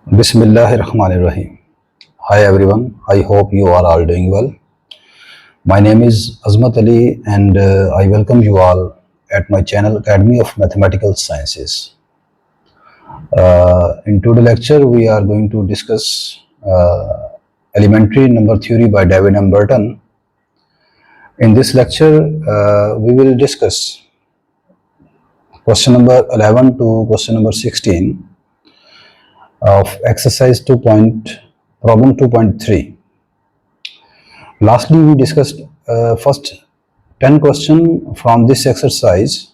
Bismillahirrahmanirrahim. Hi everyone, I hope you are all doing well. My name is Azmat Ali and I welcome you all at my channel Academy of Mathematical Sciences. In today's lecture, we are going to discuss elementary number theory by David M. Burton. In this lecture, we will discuss question number 11 to question number 16 of exercise 2. Problem 2.3. Lastly, we discussed first 10 questions from this exercise.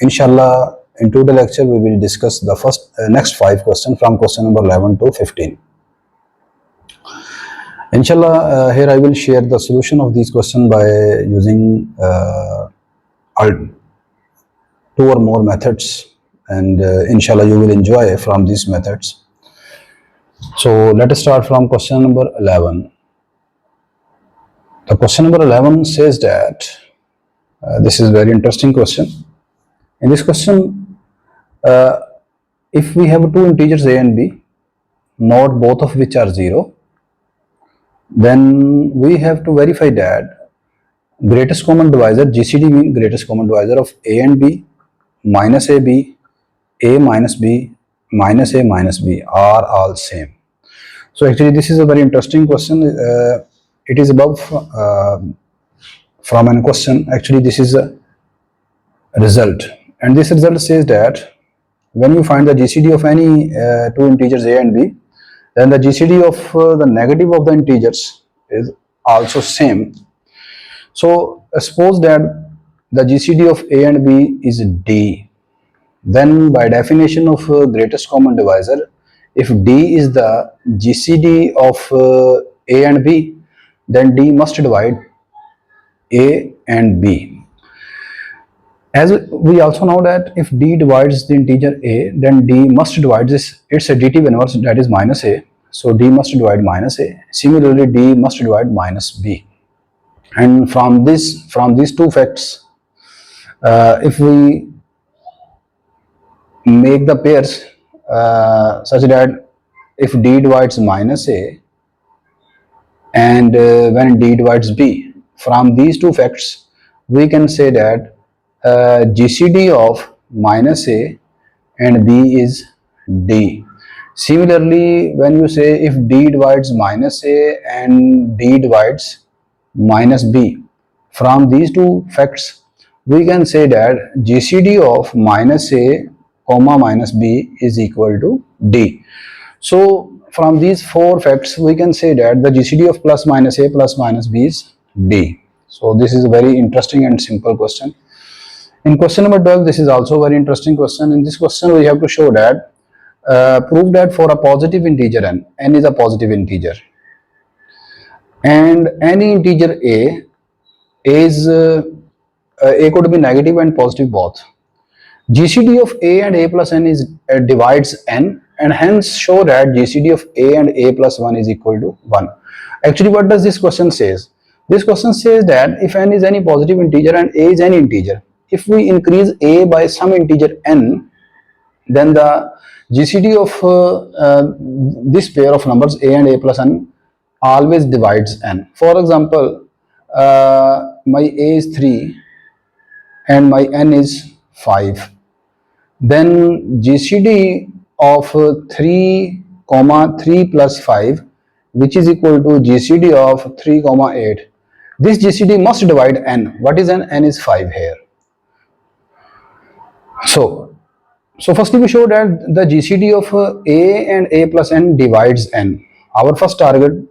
Inshallah, in today's lecture, we will discuss the next 5 questions from question number 11 to 15. Inshallah, here I will share the solution of these questions by using 2 or more methods, and inshallah you will enjoy from these methods. So let us start from question number 11. The question number 11 says that this is a very interesting question. In this question, if we have two integers a and b, not both of which are 0, then we have to verify that greatest common divisor, GCD means greatest common divisor of a and b, minus ab, a minus b, minus a minus b are all same. So actually this is a very interesting question. It is above from a question. Actually this is a result, and this result says that when you find the GCD of any two integers a and b, then the GCD of the negative of the integers is also same. So suppose that the GCD of a and b is d, then by definition of greatest common divisor, if d is the GCD of a and b, then d must divide a and b. As we also know that if d divides the integer a, then d must divide its additive inverse, that is minus a. So d must divide minus a. Similarly, d must divide minus b. And from these two facts, if we make the pairs such that if d divides minus a and when d divides b, from these two facts we can say that GCD of minus a and b is d. Similarly, when you say if d divides minus a and d divides minus b, from these two facts we can say that GCD of minus a comma minus b is equal to d. So from these 4 facts we can say that the GCD of plus minus a plus minus b is d. So this is a very interesting and simple question. In question number 12, this is also a very interesting question. In this question we have to show that prove that for a positive integer n is a positive integer, and any integer a is a could be negative and positive both. GCD of a and a plus n is divides n, and hence show that GCD of a and a plus 1 is equal to 1. Actually, what does this question says? This question says that if n is any positive integer and a is any integer, if we increase a by some integer n, then the GCD of this pair of numbers a and a plus n always divides n. For example, my a is 3 and my n is 5. Then GCD of 3 comma 3 plus 5, which is equal to GCD of 3 comma 8. This GCD must divide n. What is n? N is 5 here. So firstly we show that the GCD of a and a plus n divides n. Our first target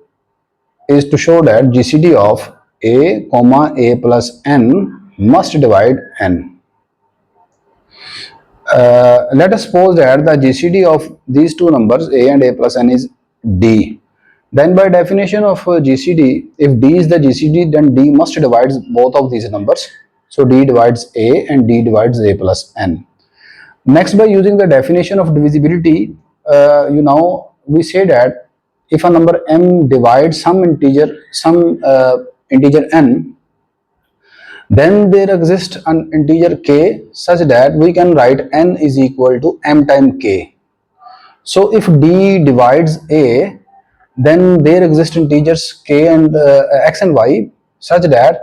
is to show that GCD of a comma a plus n must divide n. Let us suppose that the GCD of these two numbers a and a plus n is d. Then by definition of GCD, if d is the GCD, then d must divide both of these numbers. So d divides a and d divides a plus n. Next, by using the definition of divisibility, we say that if a number m divides some integer n, then there exists an integer k such that we can write n is equal to m times k. So if D divides A, then there exist integers k and x and y such that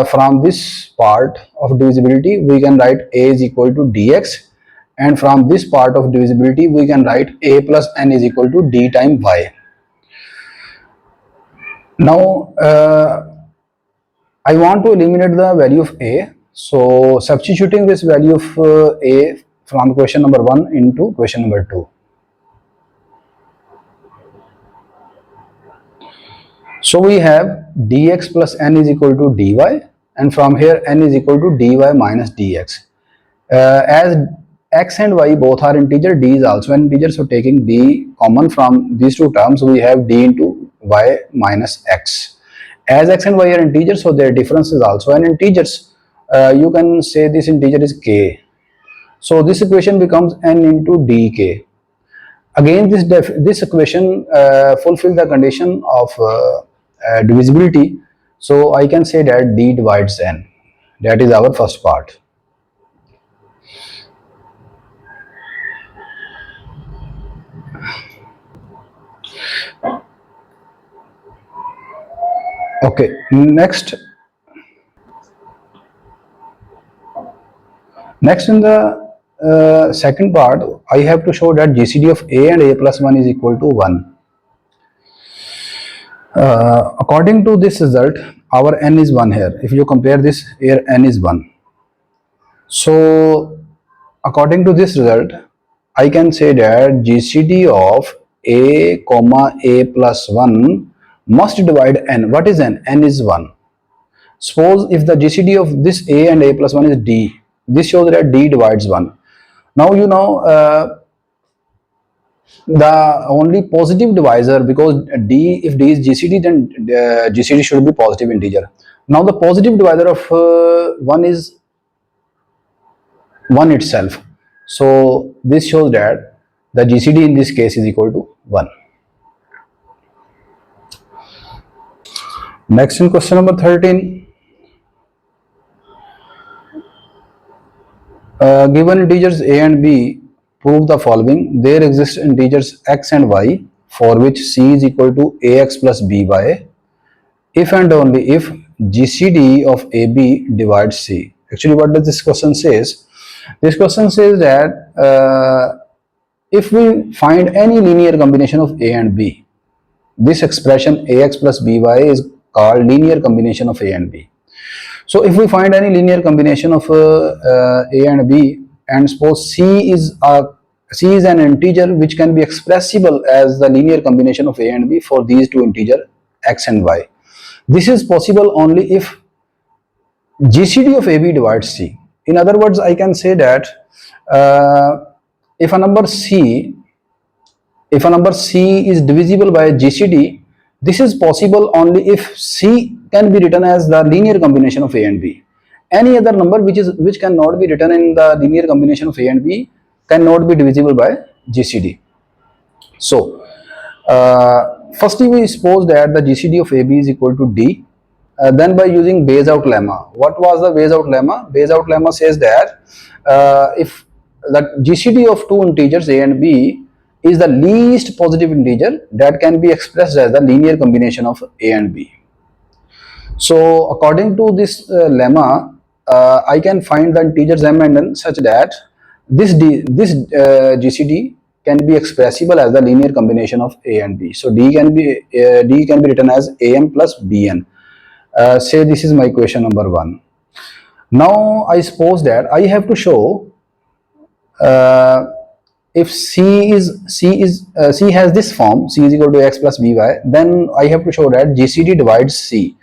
from this part of divisibility we can write a is equal to dx, and from this part of divisibility we can write a plus n is equal to d times y. Now I want to eliminate the value of a, so substituting this value of a from question number 1 into question number 2. So we have dx plus n is equal to dy, and from here n is equal to dy minus dx. As x and y both are integer, d is also an integer, so taking d common from these two terms we have d into y minus x. As x and y are integers, so their difference is also an integers. You can say this integer is k. So this equation becomes n into dk. Again, this equation fulfills the condition of divisibility. So I can say that d divides n. That is our first part. Okay, next in the second part, I have to show that GCD of a and a plus 1 is equal to 1. According to this result, our n is 1 here. If you compare this, here n is 1. So according to this result, I can say that GCD of a comma a plus 1 must divide n. What is n? N is 1. Suppose if the GCD of this a and a plus 1 is d, this shows that d divides 1. Now you know the only positive divisor, because d, if d is GCD, then GCD should be positive integer. Now the positive divisor of 1 is 1 itself. So this shows that the GCD in this case is equal to 1. Next in question number 13. Given integers a and b, prove the following. There exist integers x and y for which c is equal to ax plus by, if and only if GCD of AB divides C. Actually, what does this question says? This question says that if we find any linear combination of A and B, this expression ax plus by is called linear combination of A and B. So if we find any linear combination of A and B, and suppose C is an integer which can be expressible as the linear combination of A and B for these two integer x and y. This is possible only if GCD of AB divides C. In other words, I can say that if a number C is divisible by GCD, this is possible only if C can be written as the linear combination of A and B. Any other number which cannot be written in the linear combination of A and B cannot be divisible by GCD. So firstly, we suppose that the GCD of AB is equal to D. Then by using base out lemma. What was the base out lemma? Base out lemma says that if the GCD of two integers a and b is the least positive integer, that can be expressed as the linear combination of a and b. So according to this lemma, I can find the integers m and n such that this GCD can be expressible as the linear combination of a and b. So d can be written as am plus bn. Say this is my question number 1. Now I suppose that I have to show if C has this form, C is equal to x plus by, then I have to show that GCD divides C.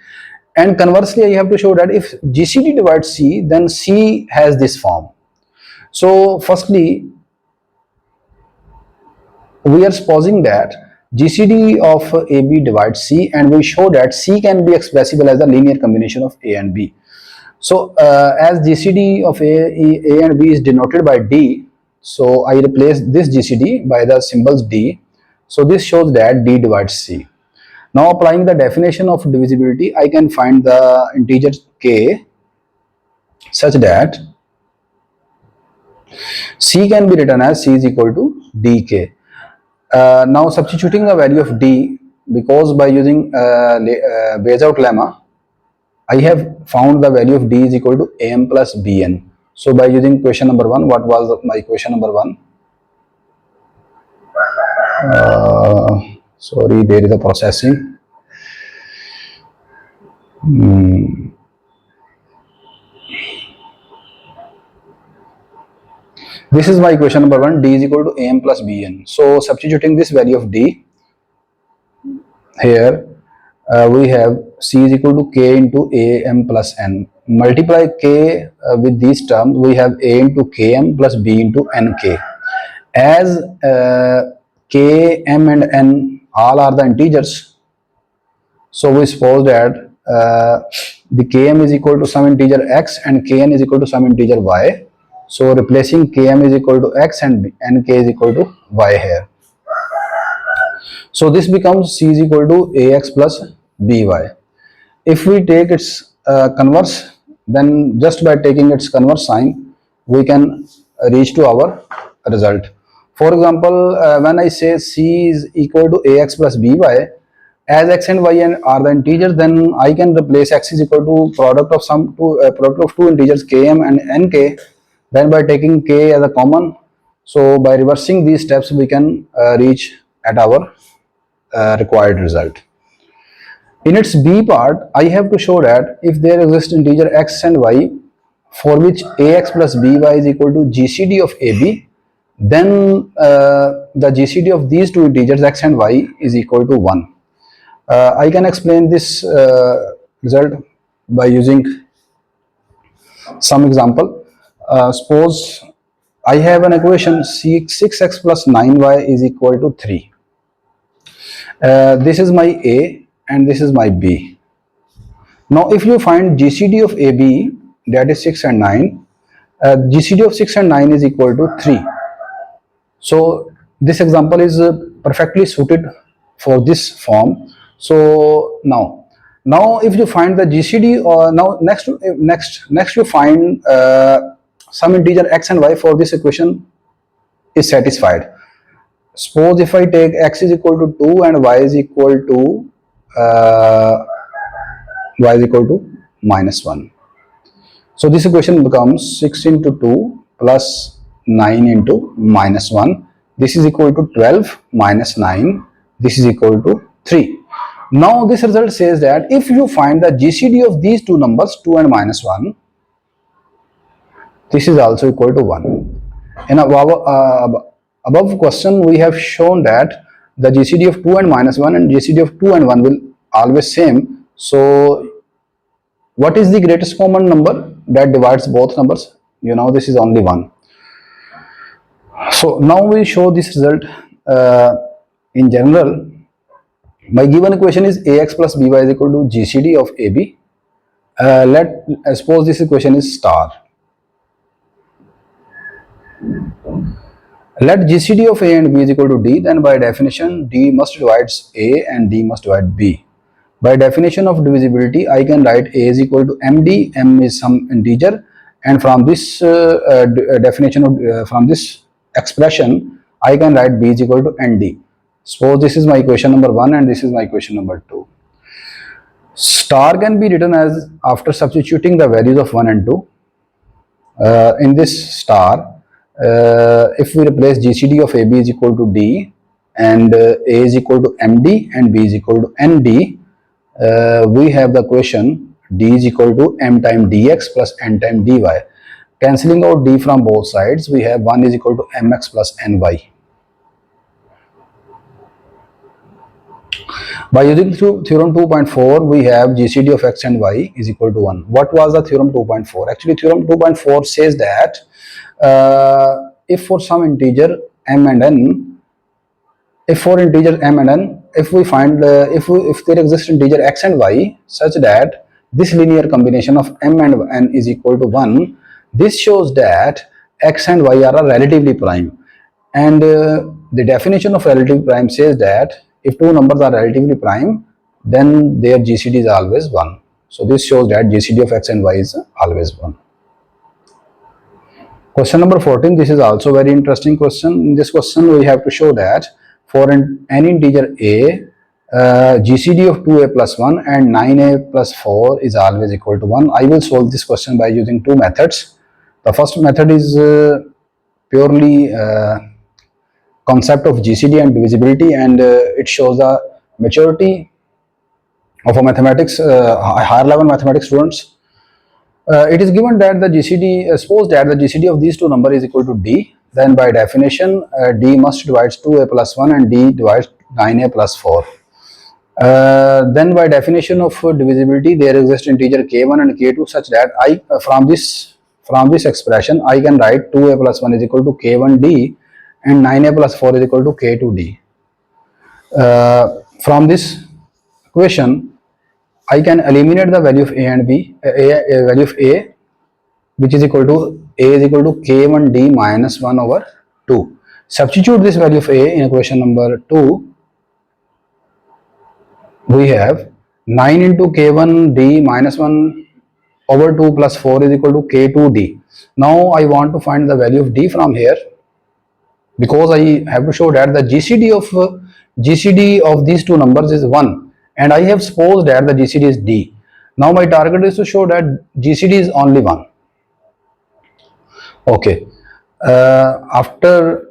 And conversely, I have to show that if GCD divides C, then C has this form. So firstly, we are supposing that GCD of AB divides C, and we show that C can be expressible as a linear combination of A and B. So as GCD of A and B is denoted by D, so I replace this GCD by the symbols D. So this shows that D divides C. Now applying the definition of divisibility, I can find the integer k such that C can be written as C is equal to dk. Now substituting the value of d, because by using Bayes-out lemma, I have found the value of d is equal to am plus bn. So by using question number 1, what was my question number 1? Sorry, there is a processing. This is my question number 1, d is equal to am plus bn. So substituting this value of d here, we have c is equal to k into am plus n. Multiply k with these terms, we have a into km plus b into nk. As k, m and n all are the integers, so we suppose that the km is equal to some integer x and kn is equal to some integer y. So replacing km is equal to x and nk is equal to y here. So this becomes c is equal to ax plus by. If we take its converse, then just by taking its converse sign, we can reach to our result. For example, when I say c is equal to ax plus by, as x and y are the integers, then I can replace x is equal to product of two integers km and nk. Then by taking k as a common, so by reversing these steps, we can reach at our required result. In its b part, I have to show that if there exist integer x and y for which ax plus by is equal to gcd of ab, then the gcd of these two integers x and y is equal to 1. I can explain this result by using some example. Suppose I have an equation 6x plus 9y is equal to 3. This is my a and this is my b. Now if you find GCD of AB, that is 6 and 9, GCD of 6 and 9 is equal to 3. So this example is perfectly suited for this form. So now if you find the GCD, or now next you find some integer x and y for this equation is satisfied. Suppose if I take x is equal to 2 and y is equal to minus 1. So this equation becomes 6 into 2 plus 9 into minus 1. This is equal to 12 minus 9. This is equal to 3. Now this result says that if you find the GCD of these two numbers, 2 and minus 1, this is also equal to 1. In above question, we have shown that the GCD of 2 and minus 1 and GCD of 2 and 1 will always same. So what is the greatest common number that divides both numbers? You know, this is only 1. So now we show this result in general. My given equation is ax plus by is equal to GCD of AB. Let suppose this equation is star. Let GCD of A and B is equal to D, then by definition D must divide A and D must divide B. By definition of divisibility, I can write A is equal to MD, M is some integer, and from this definition of from this expression, I can write B is equal to ND. Suppose this is my equation number 1 and this is my equation number 2. Star can be written as after substituting the values of 1 and 2. In this star, if we replace GCD of AB is equal to D and A is equal to MD and B is equal to ND, we have the equation D is equal to M times dx plus N times dy. Cancelling out D from both sides, we have 1 is equal to mx plus ny. By using theorem 2.4, we have GCD of x and y is equal to 1. What was the theorem 2.4? Actually, theorem 2.4 says that if for some integer m and n, if we find if there exists integer x and y such that this linear combination of m and n is equal to 1, this shows that x and y are relatively prime. And the definition of relative prime says that if two numbers are relatively prime, then their GCD is always 1. So this shows that GCD of x and y is always 1. Question number 14, this is also very interesting question. In this question, we have to show that for any integer a, GCD of 2a plus 1 and 9a plus 4 is always equal to 1. I will solve this question by using two methods. The first method is purely concept of GCD and divisibility, and it shows the maturity of a mathematics, higher level mathematics students. It is given that the GCD, suppose that the GCD of these two numbers is equal to D, then by definition D must divides 2a plus 1 and D divides 9a plus 4. Then by definition of divisibility there exists integer k1 and k2 such that I from this expression I can write 2a plus 1 is equal to k1d and 9a plus 4 is equal to k2d. From this equation I can eliminate the value of a and b, value of a, which is equal to a is equal to k1d minus 1 over 2. Substitute this value of a in equation number 2. We have 9 into k1d minus 1 over 2 plus 4 is equal to k2d. Now I want to find the value of d from here, because I have to show that the GCD of these two numbers is 1, and I have supposed that the GCD is d. Now my target is to show that GCD is only 1. Okay. After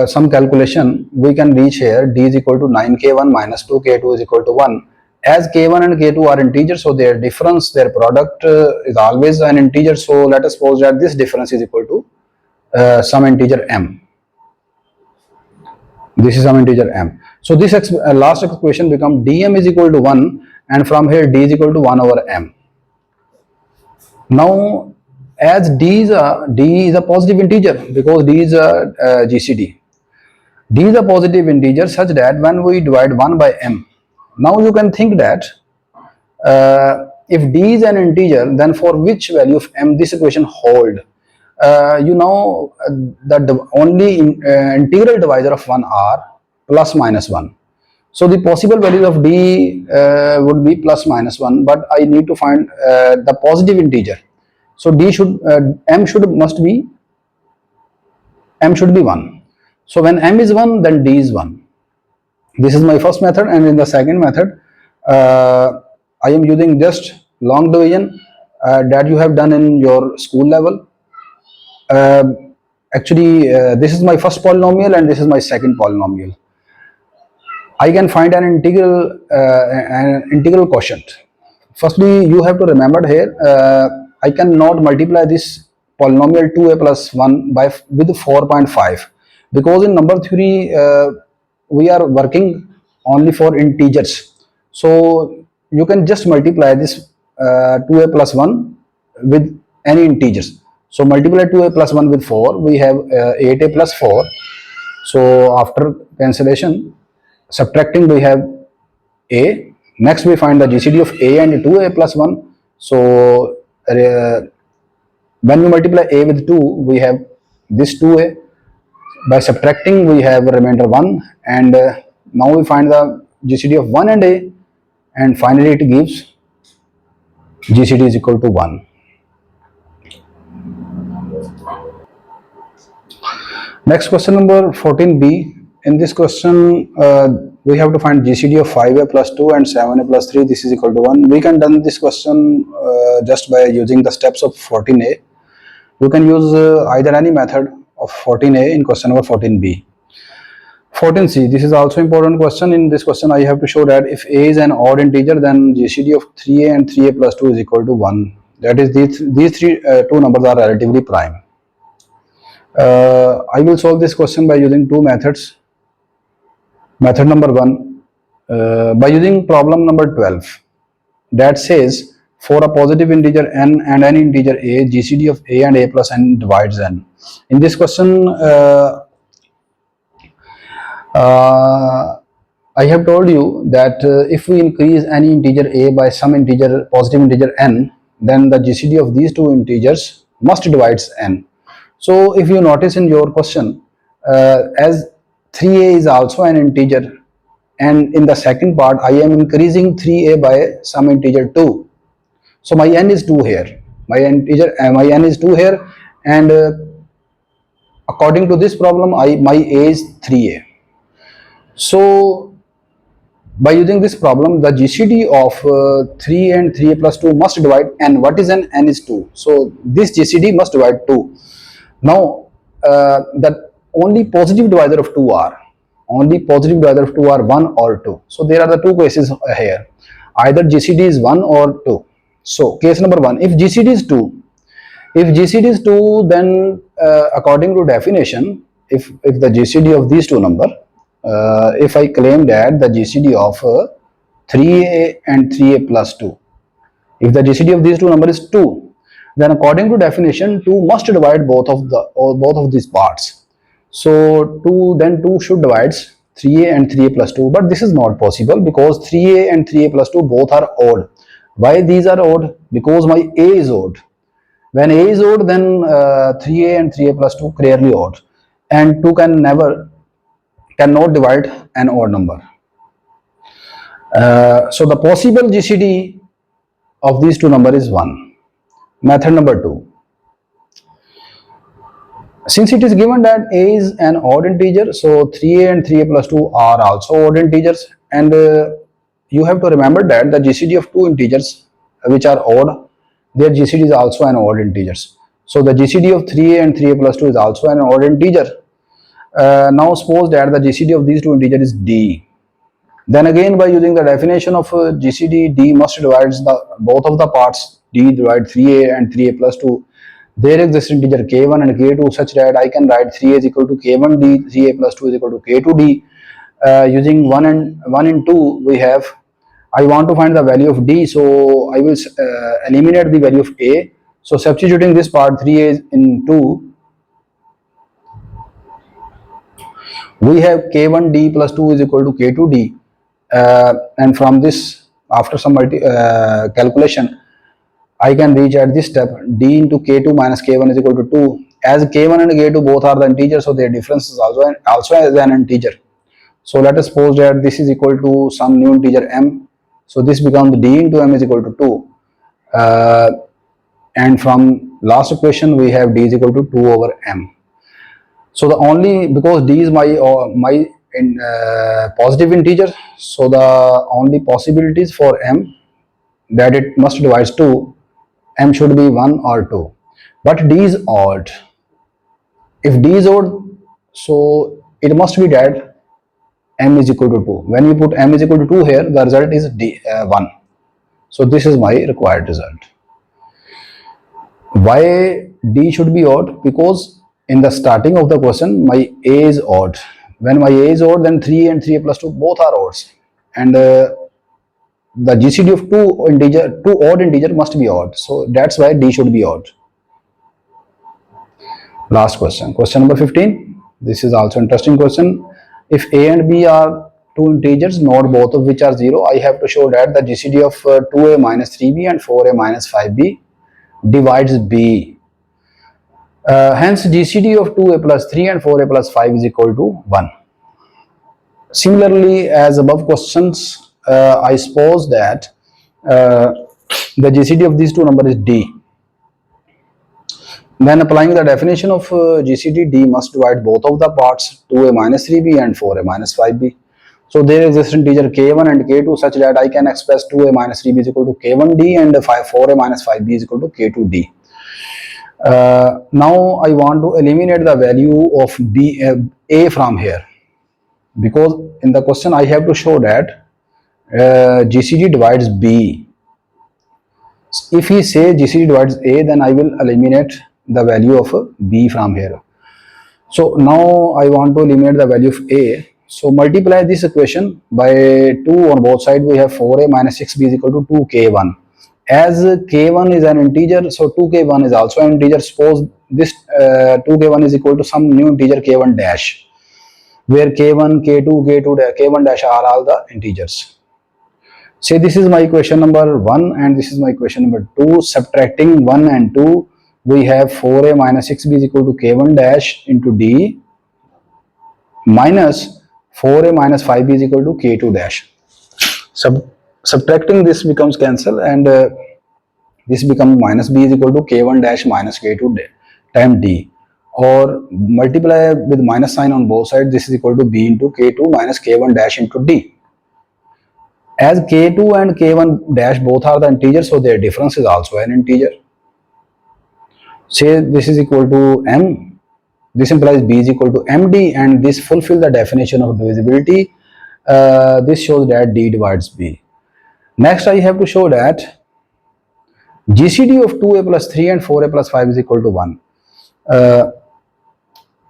some calculation, we can reach here d is equal to 9k1 minus 2k2 is equal to 1. As k1 and k2 are integers, so their difference, their product is always an integer. So let us suppose that this difference is equal to some integer m. This is some integer m. So this last equation becomes dm is equal to 1, and from here d is equal to 1 over m. Now as d is a positive integer, because d is a GCD. D is a positive integer such that when we divide 1 by m, now you can think that if d is an integer, then for which value of m this equation hold? You know that the only integral divisor of 1 are plus minus 1. So the possible values of d would be plus minus 1, but I need to find the positive integer. So m should be 1. So when m is 1, then d is 1. This is my first method, and in the second method I am using just long division that you have done in your school level. Actually this is my first polynomial and this is my second polynomial. I can find an integral quotient. Firstly, you have to remember here, I cannot multiply this polynomial 2a plus 1 with 4.5, because in number theory we are working only for integers. So you can just multiply this 2a plus 1 with any integers. So multiply 2a plus 1 with 4, we have 8a plus 4. So after cancellation, subtracting, we have a. Next we find the GCD of a and 2a plus 1. So when we multiply a with 2, we have this 2a. By subtracting, we have remainder 1, and now we find the GCD of 1 and a, and finally it gives GCD is equal to 1. Next question number 14b. In this question, we have to find GCD of 5a plus 2 and 7a plus 3. This is equal to 1. We can done this question just by using the steps of 14a. You can use either any method of 14a in question number 14b. 14c. This is also important question. In this question, I have to show that if a is an odd integer, then GCD of 3a and 3a plus 2 is equal to 1. That is, these two numbers are relatively prime. I will solve this question by using two methods. Method number 1, by using problem number 12, that says for a positive integer n and any integer a, GCD of a and a plus n divides n. In this question, I have told you that if we increase any integer a by some integer, positive integer n, then the GCD of these two integers must divides n. So if you notice in your question, as 3a is also an integer, and in the second part I am increasing 3a by some integer 2. So my n is 2 here. My n is 2 here, and according to this problem, my a is 3a. So by using this problem, the GCD of 3 and 3a plus 2 must divide n. What is n? N is 2. So this GCD must divide 2. Now, the only positive divisor of 2 are, only positive divisor of 2 are 1 or 2. So there are the two cases here. Either GCD is 1 or 2. So case number 1, if GCD is 2, if GCD is 2, then according to definition, if the GCD of these two number, if I claim that the GCD of 3a and 3a plus 2, if the GCD of these two number is 2, then according to definition 2 must divide both of the or both of these parts. So 2 should divides 3a and 3a plus 2, but this is not possible because 3a and 3a plus 2 both are odd. Why these are odd? Because my a is odd. When a is odd, then 3a and 3a plus 2 clearly odd, and 2 cannot divide an odd number. So the possible GCD of these two numbers is 1. Method number 2. Since it is given that a is an odd integer, so 3a and 3a plus 2 are also odd integers, and you have to remember that the GCD of two integers which are odd, their GCD is also an odd integers. So the GCD of 3a and 3a plus 2 is also an odd integer. Now suppose that the GCD of these two integers is d. Then again, by using the definition of GCD, d must divide both of the parts. D divide 3a and 3a plus 2. There exists integer k1 and k2 such that I can write 3a is equal to k1d, 3a plus 2 is equal to k2d. Using 1 and 2, we have, I want to find the value of d, so I will eliminate the value of a. So substituting this part 3a in 2, we have k1d plus 2 is equal to k2d, and from this, after some calculation, I can reach at this step d into k2 minus k1 is equal to 2. As k1 and k2 both are the integers, so their difference is also as an integer. So let us suppose that this is equal to some new integer m. So this becomes d into m is equal to 2. And from last equation we have d is equal to 2 over m. So the only, because d is my positive integer, so the only possibilities for m that it must divide 2, m should be 1 or 2. But d is odd. If d is odd, so it must be that m is equal to 2. When you put m is equal to 2 here, the result is 1. So this is my required result. Why d should be odd? Because in the starting of the question, my a is odd. When my a is odd, then 3 and 3 plus 2 both are odds. And the GCD of two odd integer must be odd. So that's why d should be odd. Last question. Question number 15. This is also interesting question. If a and b are two integers, not both of which are 0, I have to show that the GCD of 2a minus 3b and 4a minus 5b divides b. Hence GCD of 2a plus 3 and 4a plus 5 is equal to 1. Similarly, as above questions, I suppose that the GCD of these two numbers is d. Then applying the definition of GCD, d must divide both of the parts, 2a minus 3b and 4a minus 5b. So there exists integer k1 and k2 such that I can express 2a minus 3b is equal to k1d and 4a minus 5b is equal to k2d. Now I want to eliminate the value of a from here, because in the question I have to show that GCD divides b. If he say GCD divides a, then I will eliminate the value of b from here. So now I want to eliminate the value of a. So multiply this equation by 2 on both sides. We have 4a minus 6b is equal to 2k1. As k1 is an integer, so 2k1 is also an integer. Suppose this 2k1 is equal to some new integer k1 dash, where k1, k2, k1 dash are all the integers. Say this is my equation number 1 and this is my equation number 2. Subtracting 1 and 2, we have 4a minus 6b is equal to k1 dash into d minus 4a minus 5b is equal to k2 dash. Subtracting this becomes cancel, and this becomes minus b is equal to k1 dash minus k2 times d. or multiply with minus sign on both sides. This is equal to b into k2 minus k1 dash into d. As k2 and k1 dash both are the integers, so their difference is also an integer. Say this is equal to m, this implies b is equal to md, and this fulfills the definition of divisibility. This shows that d divides b. Next, I have to show that GCD of 2a plus 3 and 4a plus 5 is equal to 1.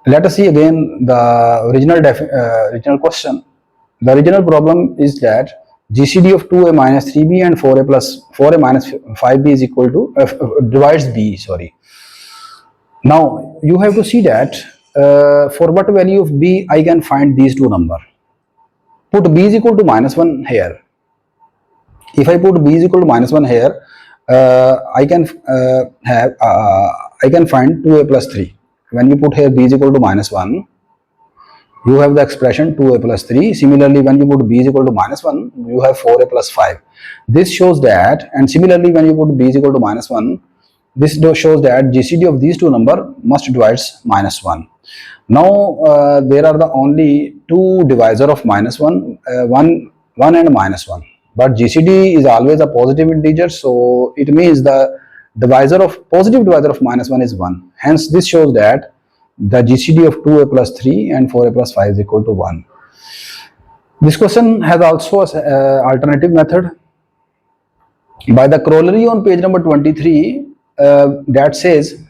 Let us see again the original question. The original problem is that GCD of 2a minus 3b and 4a minus 5b is equal to divides b. Sorry. Now you have to see that for what value of b I can find these two numbers. Put b is equal to minus 1 here. If I put b is equal to minus 1 here, I can I can find 2a plus 3. When you put here b is equal to minus 1, you have the expression 2a plus 3. Similarly, when you put b is equal to minus 1, you have 4a plus 5. This shows that, and similarly, when you put b is equal to minus 1, this shows that GCD of these two numbers must divides minus 1. Now, there are the only two divisor of minus 1, 1 and minus 1. But GCD is always a positive integer, so it means the positive divisor of minus 1 is 1. Hence, this shows that the GCD of 2a plus 3 and 4a plus 5 is equal to 1. This question has also an alternative method. By the corollary on page number 23, that says,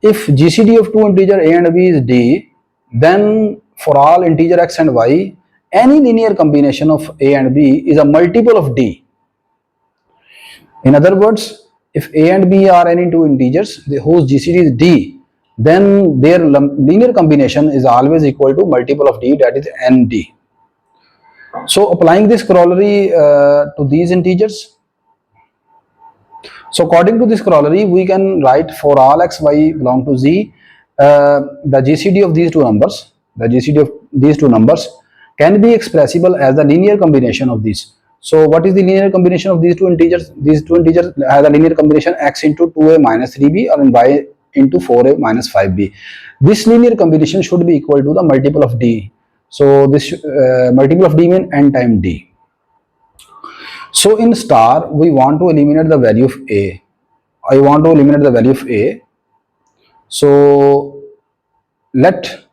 if GCD of two integer a and b is d, then for all integer x and y, any linear combination of a and b is a multiple of d. In other words, if a and b are any two integers whose GCD is d, then their linear combination is always equal to multiple of d, that is nd. So applying this corollary to these integers, so according to this corollary, we can write for all x, y belong to z, the GCD of these two numbers, can be expressible as the linear combination of these. So what is the linear combination of these two integers? These two integers have a linear combination x into 2a minus 3b or y into 4a minus 5b. This linear combination should be equal to the multiple of d. So this multiple of d means n times d. So in star, we want to eliminate the value of a. I want to eliminate the value of a. So let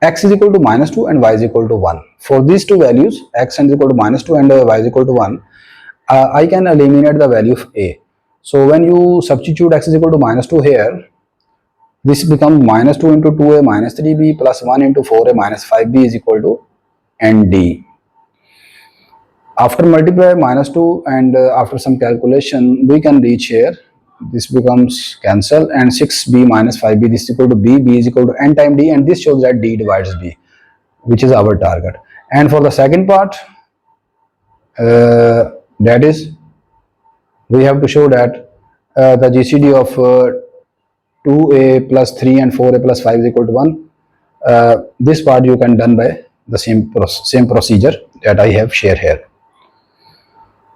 x is equal to minus 2 and y is equal to 1. For these two values, x is equal to minus 2 and y is equal to 1, I can eliminate the value of a. So when you substitute x is equal to minus 2 here, this becomes minus 2 into 2a minus 3b plus 1 into 4a minus 5b is equal to nd. After multiply minus 2 and after some calculation, we can reach here. This becomes cancel, and 6b minus 5b, this is equal to b is equal to n times d, and this shows that d divides b, which is our target. And for the second part, that is, we have to show that the GCD of 2a plus 3 and 4a plus 5 is equal to 1. This part you can done by the same procedure that I have shared here.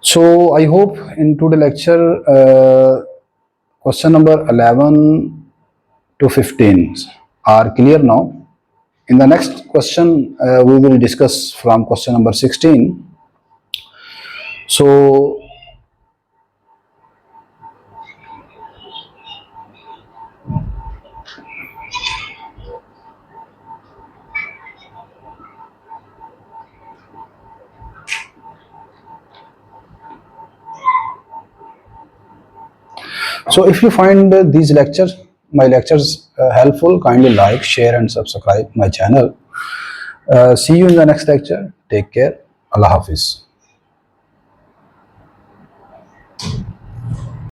So I hope in today's lecture, question number 11 to 15 are clear now. In the next question, we will discuss from question number 16. So if you find my lectures helpful, kindly like, share and subscribe my channel. See you in the next lecture. Take care. Allah Hafiz.